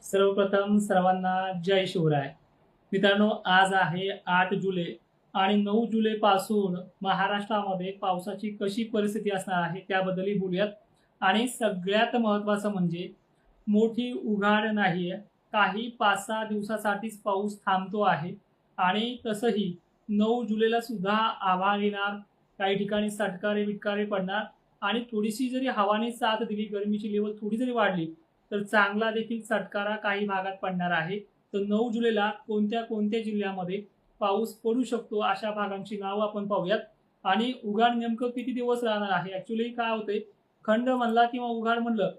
सर्वप्रथम सर्वांना जय शिवराय. मित्रांनो, आज आहे 8 जुलै आणि 9 जुलै पासून महाराष्ट्रामध्ये पावसाची कशी परिस्थिती असणार आहे त्याबद्दलही बोलूयात. आणि सगळ्यात महत्त्वाचं म्हणजे मोठी उघाड नाहीये. काही 5-6 दिवसासाठीच पाऊस थांबतो आहे आणि तसंही 9 जुलैला सुद्धा आभाळ येणार, काही ठिकाणी सटकारे-बिटकारे पडणार आणि थोडीशी जरी हवाने साथ दिली, गरमीची लेवल थोडी जरी वाढली, तर चांगला देखील चटकारा काही भागात पडणार आहे. तर 9 जुलैला कोणत्या कोणत्या जिल्ह्यामध्ये पाऊस पडू शकतो अशा भागांची नावं आपण पाहूयात. आणि उघाड नेमकं किती दिवस राहणार आहे. ॲक्च्युअली काय होतंय, खंड म्हणला किंवा उघाड म्हणलं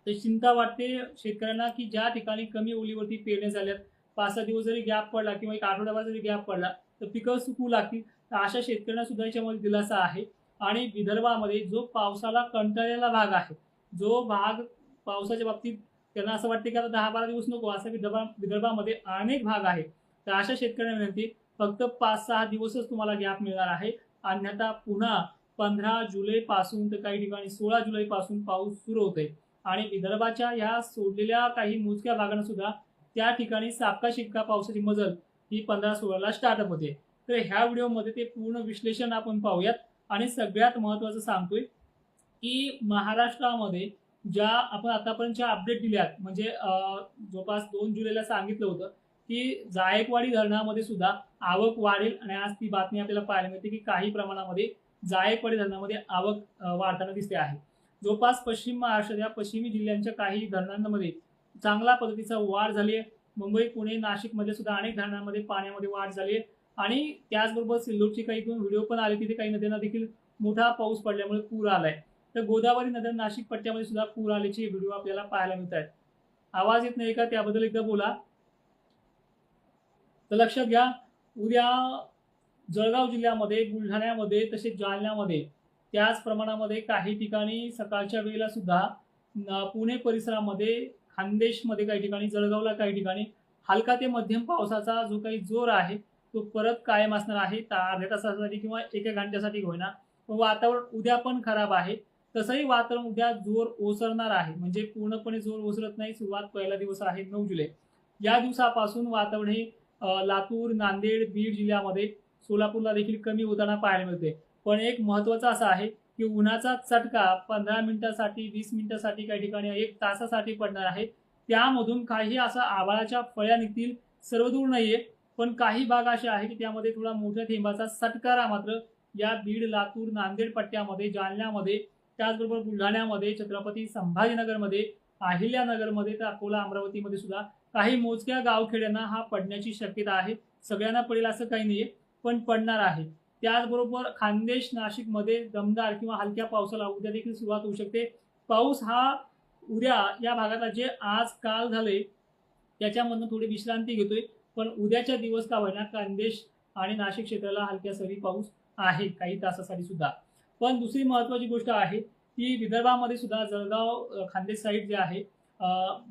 तर चिंता वाटते शेतकऱ्यांना, की ज्या ठिकाणी कमी ओलीवरती पेरण्या झाल्यात, 5-6 दिवस जरी गॅप पडला किंवा एक आठवडाभर जरी गॅप पडला तर पिकं सुकू लागतील. तर अशा शेतकऱ्यांना सुद्धा याच्यामध्ये दिलासा आहे. आणि विदर्भामध्ये जो पावसाला कंटाळलेला भाग आहे, जो भाग पावसाच्या बाबतीत त्यांना असं वाटते की आता 10-12 दिवस नको, असा विदर्भामध्ये अनेक भाग आहे. तर अशा शेतकऱ्यांना विनंती, फक्त 5-6 दिवसच तुम्हाला गॅप मिळणार आहे. अन्यथा पुन्हा 15 जुलैपासून तर काही ठिकाणी 16 जुलैपासून पाऊस सुरू होतोय. आणि विदर्भाच्या ह्या सोडलेल्या काही मोजक्या भागांना सुद्धा त्या ठिकाणी सापका शिपका पावसाची मजल ही 15-16ला स्टार्टअप होते. तर ह्या व्हिडिओमध्ये ते पूर्ण विश्लेषण आपण पाहूयात. आणि सगळ्यात महत्त्वाचं सांगतोय, की महाराष्ट्रामध्ये ज्या आपण आतापर्यंतच्या अपडेट दिल्यात, म्हणजे जवळपास 2 जुलैला सांगितलं होतं, की जायकवाडी धरणामध्ये सुद्धा आवक वाढेल. आणि आज ती बातमी आपल्याला पाहायला मिळते, की काही प्रमाणामध्ये जायकवाडी धरणामध्ये आवक वाढताना दिसते आहे. जवळपास पश्चिम महाराष्ट्रात या पश्चिमी जिल्ह्यांच्या काही धरणांमध्ये चांगल्या पद्धतीचा वाढ झाली आहे. मुंबई, पुणे, नाशिकमध्ये सुद्धा अनेक धरणांमध्ये पाण्यामध्ये वाढ झाली आहे. आणि त्याचबरोबर सिल्लोडची काही दोन व्हिडिओ पण आले, तिथे काही नद्यांना देखील मोठा पाऊस पडल्यामुळे पूर आलाय. तर गोदावरी नद्या नाशिक पट्ट्यामध्ये सुद्धा पूर आल्याचे व्हिडिओ आपल्याला पाहायला मिळत आहेत. आवाज येत नाही का, त्याबद्दल एकदा बोला. तर लक्षात घ्या, उद्या जळगाव जिल्ह्यामध्ये, बुलढाण्यामध्ये, तसेच जालन्यामध्ये त्याच प्रमाणामध्ये काही ठिकाणी सकाळच्या वेळेला सुद्धा पुणे परिसरामध्ये, खानदेशमध्ये काही ठिकाणी, जळगावला काही ठिकाणी हलका ते मध्यम पावसाचा जो काही जोर आहे तो परत कायम असणार आहे. अर्ध्या तासासाठी किंवा एका घंट्यासाठी होईना. पण वातावरण उद्या पण खराब आहे. तसंही वातावरण उद्या जोर ओसरणार आहे, म्हणजे पूर्णपणे जोर ओसरत नाही. सुरुवात पहिला दिवस आहे 9 जुलै. या दिवसापासून वातावरण हे लातूर, नांदेड, बीड जिल्ह्यामध्ये, सोलापूरला देखील कमी होताना पाहायला मिळते. पण एक महत्त्वाचं असं आहे, की उन्हाचा चटका 15 मिनिटासाठी, 20 मिनिटासाठी, काही ठिकाणी 1 तासासाठी पडणार आहे. त्यामधून काही असा आभाळाच्या फळ्या निघतील. सर्वदूर नाहीये, पण काही भाग असे आहे की त्यामध्ये थोडा मोठ्या थेंबाचा सटकारा मात्र या बीड, लातूर, नांदेड पट्ट्यामध्ये, जालन्यामध्ये, त्याचबरोबर बुलढाण्यामध्ये, छत्रपती संभाजीनगरमध्ये, अहिल्यानगरमध्ये, तर अकोला, अमरावतीमध्ये सुद्धा काही मोजक्या गावखेड्यांना हा पडण्याची शक्यता आहे. सगळ्यांना पडेल असं काही नाहीये, पण पडणार आहे. त्याचबरोबर खानदेश, नाशिकमध्ये दमदार किंवा हलक्या पावसाला उद्या देखील सुरुवात होऊ शकते. पाऊस हा उद्या या भागात जे आज काल झाले त्याच्यामधनं थोडी विश्रांती घेतोय. पण उद्याच्या दिवस का होईना खानदेश आणि नाशिक क्षेत्राला हलक्या सरी पाऊस आहे काही तासासाठी सुद्धा. पण दुसरी महत्त्वाची गोष्ट आहे, की विदर्भामध्ये सुद्धा जळगाव, खानदेश साईड जे आहे,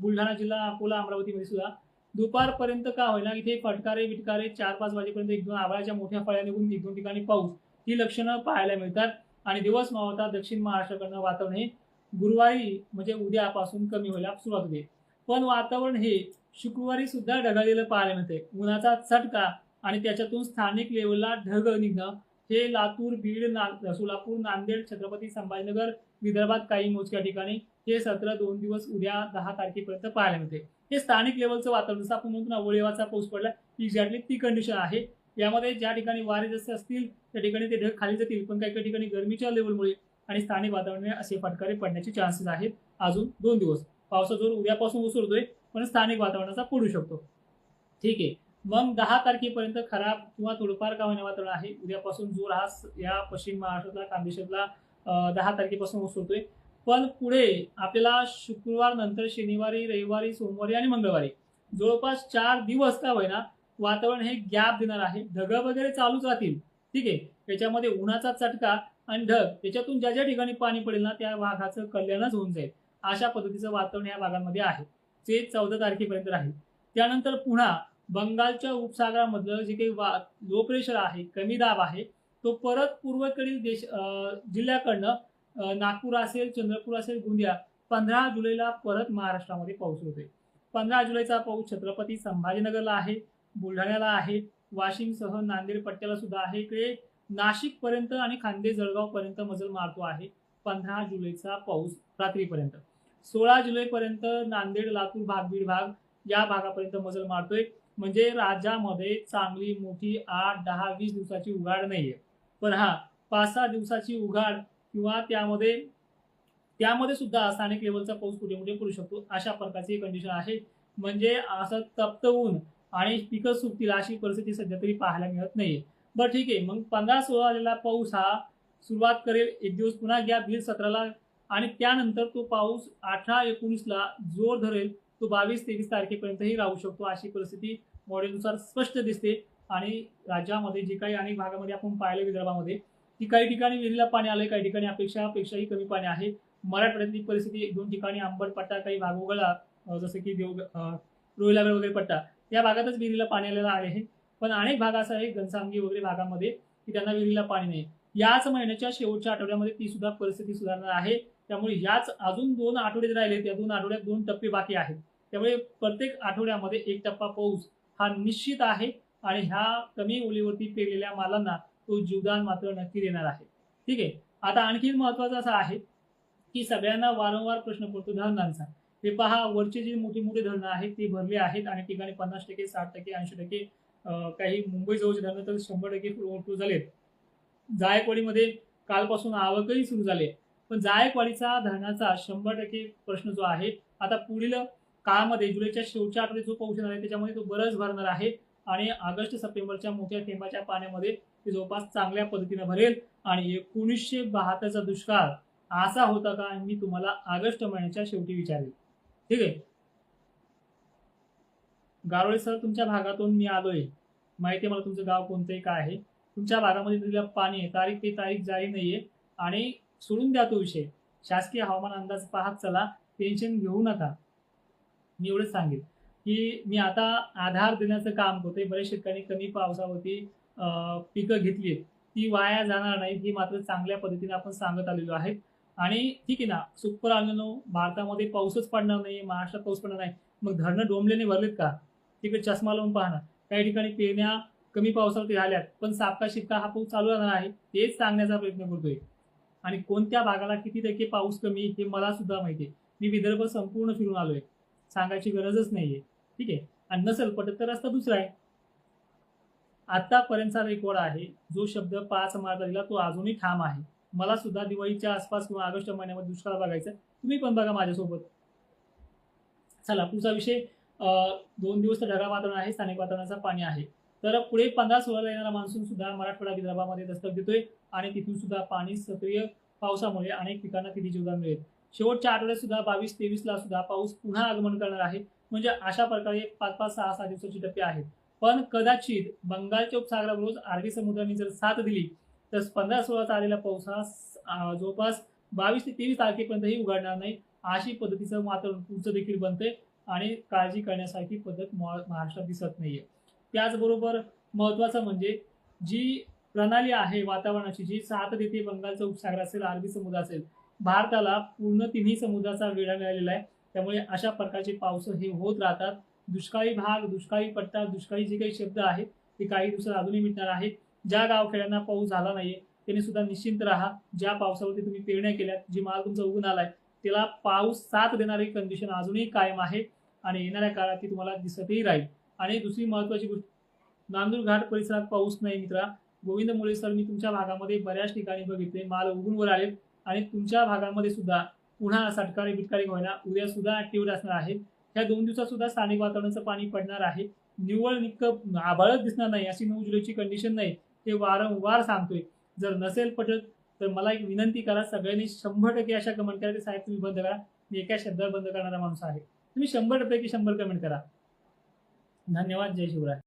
बुलढाणा जिल्हा, अकोला, अमरावतीमध्ये सुद्धा दुपारपर्यंत का होईना इथे फटकारे बिटकारे 4-5 वाजेपर्यंत 1-2 आभाळाच्या मोठ्या फळ्या निघून 1-2 ठिकाणी पाऊस ही लक्षणं पाहायला मिळतात. आणि दिवस मावळता दक्षिण महाराष्ट्राकडनं वातावरण हे गुरुवारी म्हणजे उद्यापासून कमी व्हायला सुरुवात होते. पण वातावरण हे शुक्रवारी सुद्धा ढगाळलेलं पाहायला मिळते. उन्हाचा चटका आणि त्याच्यातून स्थानिक लेवलला ढग निघणं हे लातूर, बीड, सोलापूर, नांदेड, छत्रपती संभाजीनगर, विदर्भात काही मोजक्या ठिकाणी हे सत्र 2 दिवस उद्या 10 तारखेपर्यंत पाहायला मिळते. हे स्थानिक लेवलचं वातावरण, जसं आपण म्हणतो ना वळेवाचा पाऊस पडला, एक्झॅक्टली ती कंडिशन आहे. यामध्ये ज्या ठिकाणी वारे जसे असतील त्या ठिकाणी ते ढग खाली जातील, पण काही काही ठिकाणी गरमीच्या लेवलमुळे आणि स्थानिक वातावरणामुळे असे फटकारे पडण्याचे चान्सेस आहेत. अजून 2 दिवस पावसाचा जोर उद्यापासून ओसरतोय, पण स्थानिक वातावरणाचा पडू शकतो. ठीक आहे. मग 10 तारखेपर्यंत खराब किंवा थोडंफार का होणे वातावरण आहे. उद्यापासून जोर हा या पश्चिम महाराष्ट्रातला, खानदेशातला 10 तारखेपासून ओसरतोय. पण पुढे आपल्याला शुक्रवार नंतर शनिवारी, रविवारी, सोमवारी आणि मंगळवारी जवळपास 4 दिवस का होईना वातावरण हे गॅप देणार आहे. ढग वगैरे चालूच राहतील. ठीक आहे. त्याच्यामध्ये उन्हाचा चटका आणि ढग, त्याच्यातून ज्या ज्या ठिकाणी पाणी पडेल ना त्या भागाचं कल्याणच होऊन जाईल. अशा पद्धतीचं वातावरण या भागांमध्ये आहे, जे 14 तारखेपर्यंत राहील. त्यानंतर पुन्हा बंगालच्या उपसागरामधलं जे काही लो प्रेशर आहे, कमी दाब आहे, तो परत पूर्वेकडील जिल्ह्याकडनं नागपूर असेल, चंद्रपूर असेल, गोंदिया 15 जुलैला परत महाराष्ट्रामध्ये पाऊस होतोय. 15 जुलैचा पाऊस छत्रपती संभाजीनगरला आहे, बुलढाण्याला आहे, वाशिमसह नांदेड पट्ट्याला सुद्धा आहे, इकडे नाशिक पर्यंत आणि खांदे जळगाव पर्यंत मजल मारतो आहे 15 जुलैचा पाऊस रात्रीपर्यंत. 16 जुलैपर्यंत नांदेड, लातूर भाग, बीड भाग या भागापर्यंत मजल मारतोय. म्हणजे राज्यामध्ये चांगली मोठी 8, 10, 20 दिवसाची उघाड नाहीये. पण हा 5-6 दिवसाची उघाड किंवा त्यामध्ये सुद्धा स्थानिक लेवलचा पाऊस कुठे कुठे पडू शकतो, अशा प्रकारची कंडिशन आहे. म्हणजे असं तप्त ऊन आणि पिकं सुकतील अशी परिस्थिती सध्या तरी पाहायला मिळत नाहीये. बरं ठीक आहे, मग 15-16 आलेला पाऊस हा सुरुवात करेल, एक दिवस पुन्हा गॅप घेईल 17ला आणि त्यानंतर तो पाऊस 18-19ला जोर धरेल. तो 22-23 तारखेपर्यंतही राहू शकतो, अशी परिस्थिती मॉडेलनुसार स्पष्ट दिसते. आणि राज्यामध्ये जे काही अनेक भागामध्ये आपण पाहिलं विदर्भामध्ये की काही ठिकाणी विहिरीला पाणी आलंय, काही ठिकाणी अपेक्षापेक्षाही कमी पाणी आहे. मराठवाड्यातली परिस्थिती 1-2 ठिकाणी आंबट पट्टा, काही भाग वगळला जसं की रोहिलागड वगैरे पट्टा, या भागातच विहिरीला पाणी आलेलं आहे. पण अनेक भाग असा आहे घनसावंगी वगैरे भागामध्ये की त्यांना विहिरीला पाणी नाही. याच महिन्याच्या शेवटच्या आठवड्यामध्ये ती सुद्धा परिस्थिती सुधारणार आहे. त्यामुळे याच अजून 2 आठवडे राहिले, त्या 2 आठवड्यात 2 टप्पे बाकी आहेत. त्यामुळे प्रत्येक आठवड्यामध्ये 1 टप्पा पाऊस हा निश्चित आहे आणि ह्या कमी ओलीवरती पेरलेल्या मालांना तो जीवदान मात्र नक्की देणार आहे. ठीक आहे. आता आणखी महत्वाचं असं आहे की सगळ्यांना वारंवार प्रश्न पडतो धरणांचा. हे पहा, वरचे जे मोठी मोठी धरणं आहेत ते भरले आहेत आणि ठिकाणी 50%, 60%, 80%, काही मुंबई जवळची धरणं तर 100% ओव्हरफ्लो झालेत. जायकवाडीमध्ये कालपासून आवकही सुरू झाली. पण जायकवाडीचा धरणाचा 100% प्रश्न जो आहे, आता पुढील काळामध्ये जुलैच्या शेवटच्या आठवड्यात जो पाऊस येणार आहे त्याच्यामध्ये तो बरंच भरणार आहे आणि ऑगस्ट सप्टेंबरच्या मोठ्या थेंबाच्या पाण्यामध्ये ते जवळपास चांगल्या पद्धतीने भरेल. आणि 1972चा दुष्काळ असा होता का, मी तुम्हाला ऑगस्ट महिन्याच्या शेवटी विचारेल. ठीक आहे. गारोळे सर, तुमच्या भागातून मी आलोय, माहिती आहे मला तुमचं गाव कोणतंही काय आहे. तुमच्या भागामध्ये दिलेलं पाणी तारीख ते तारीख जारी नाहीये आणि सोडून द्या तो विषय. शासकीय हवामान अंदाज पाहत चला, टेन्शन घेऊ नका. मी एवढंच सांगेन की मी आता आधार देण्याचं काम करतोय. बरेच शेतकऱ्यांनी कमी पावसावरती पिकं घेतली, ती वाया जाणार नाही ही मात्र चांगल्या पद्धतीने आपण सांगत आलेलो आहे. आणि ठीक आहे ना, सुपर अल्निनो भारतामध्ये पाऊसच पडणार नाही, महाराष्ट्रात पाऊस पडणार नाही, मग धरणं डोंबलेने भरलेत का? तिकडे चष्मा लावून पाहणार. काही ठिकाणी पेरण्या कमी पावसावरती झाल्यात, पण सापका शिपका हा पाऊस चालू राहणार आहे, तेच सांगण्याचा प्रयत्न करतोय. आणि कोणत्या भागाला किती टक्के पाऊस कमी हे मला सुद्धा माहिती आहे. मी विदर्भ संपूर्ण फिरून आलोय, सांगायची गरजच नाहीये. ठीक आहे. आणि नसेल पटत तर रस्ता दुसरा आहे. आतापर्यंतचा रेकॉर्ड आहे, जो शब्द 5 मार्चला दिला तो अजूनही ठाम आहे. मला सुद्धा दिवाळीच्या आसपास किंवा ऑगस्ट महिन्यामध्ये दुष्काळ बघायचा, तुम्ही पण बघा माझ्यासोबत. चला पुढचा विषय. 2 दिवस तर ढगाळ वातावरण आहे, स्थानिक वातावरणाचा पाणी आहे. तर पुढे 15-16ला येणारा मान्सून सुद्धा मराठवाडा विदर्भामध्ये दस्तक देतोय आणि तिथून सुद्धा पाणी सक्रिय पावसामुळे अनेक पिकांना किती जीवदान मिळेल. शेवटच्या आठवड्यात सुद्धा 22-23ला सुद्धा पाऊस पुन्हा आगमन करणार आहे. म्हणजे अशा प्रकारे 5-5, 6-6 दिवसाची टप्पे आहेत. पण कदाचित बंगालच्या उपसागराबरोबर अरबी समुद्राने जर साथ दिली तर 15-16चा आलेला पाऊस हा जवळपास 22 ते 23 तारखेपर्यंतही उघडणार नाही, अशी पद्धतीचं वातावरण पुढचं देखील बनते आणि काळजी करण्यासारखी पद्धत महाराष्ट्रात दिसत नाहीये. त्याचबरोबर महत्वाचं म्हणजे जी प्रणाली आहे वातावरणाची, जी साथ देते, बंगालचा उपसागर असेल, अरबी समुद्र असेल, भारताला पूर्ण तिन्ही समुद्राचा वेढा मिळालेला आहे. त्यामुळे अशा प्रकारचे पाऊस हे होत राहतात. दुष्काळी भाग, दुष्काळी पट्टा, दुष्काळी जे काही शब्द आहेत ते काही दिवसात अजूनही मिटणार आहेत. ज्या गावखेड्यांना पाऊस झाला नाहीये त्यांनी सुद्धा निश्चिंत राहा. ज्या पावसावरती तुम्ही पेरण्या केल्यात, जी माल तुमचा उगून आलाय, त्याला पाऊस साथ देणारी कंडिशन अजूनही कायम आहे आणि येणाऱ्या काळात ती तुम्हाला दिसतही राहील. आणि दुसरी महत्वाची गोष्ट, नांदूर घाट परिसरात पाऊस नाही मित्रा. गोविंद मुळे सर, मी तुमच्या भागामध्ये बऱ्याच ठिकाणी बघितले, माल उगून वर आले आणि तुमच्या भागामध्ये सुद्धा पुन्हा सटकारी बिटकारी होईना, उद्या सुद्धा ऍक्टिव्ह असणार आहे. ह्या 2 दिवसात सुद्धा स्थानिक वातावरणाचं पाणी पडणार आहे. निव्वळ निक्क आभाळच दिसणार नाही अशी 9 जुलैची कंडिशन नाही, ते वारंवार सांगतोय. जर नसेल पटत तर मला एक विनंती करा, सगळ्यांनी 100% अशा कमेंट करा की साहेब तुम्ही बंद करा. मी एका शब्दावर बंद करणारा माणूस आहे. तुम्ही 100% 100 कमेंट करा. धन्यवाद. जय शिवराय.